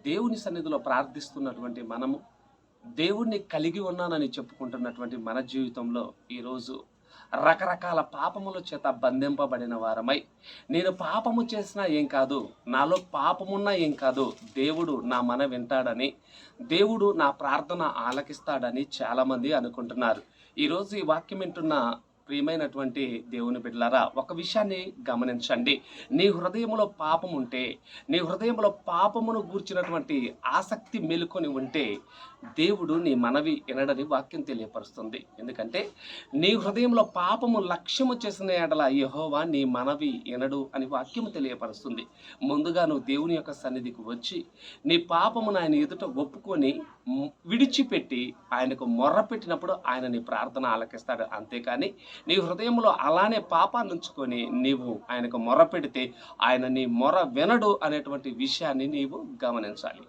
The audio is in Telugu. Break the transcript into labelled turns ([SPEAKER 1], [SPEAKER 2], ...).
[SPEAKER 1] దేవుని సన్నిధిలో ప్రార్థిస్తున్నటువంటి మనము, దేవుణ్ణి కలిగి ఉన్నానని చెప్పుకుంటున్నటువంటి మన జీవితంలో ఈరోజు రకరకాల పాపముల చేత బంధింపబడిన వారమై, నేను పాపము చేసినా ఏం కాదు, నాలో పాపమున్నా ఏం కాదు, దేవుడు నా వింటాడని, దేవుడు నా ప్రార్థన ఆలకిస్తాడని చాలామంది అనుకుంటున్నారు. ఈరోజు ఈ వాక్యం వింటున్న ప్రియమైనటువంటి దేవుని బిడ్డలారా, ఒక విషయాన్ని గమనించండి. నీ హృదయంలో పాపం ఉంటే, నీ హృదయంలో పాపమును గూర్చినటువంటి ఆసక్తి మేలుకొని ఉంటే, దేవుడు నీ మనవి వినడని వాక్యం తెలియపరుస్తుంది. ఎందుకంటే నీ హృదయంలో పాపము లక్ష్యము చేసిన ఎడల యెహోవా నీ మనవి వినడు అని వాక్యము తెలియపరుస్తుంది. ముందుగా నువ్వు దేవుని యొక్క సన్నిధికి వచ్చి నీ పాపమును ఆయన ఎదుట ఒప్పుకొని విడిచిపెట్టి ఆయనకు మొర్ర పెట్టినప్పుడు ఆయన నీ ప్రార్థన ఆలకిస్తాడు. అంతేకాని నీ హృదయంలో అలానే పాపాన్ని ఉంచుకొని నీవు ఆయనకు మొర్ర పెడితే ఆయన నీ మొర వినడు అనేటువంటి విషయాన్ని నీవు గమనించాలి.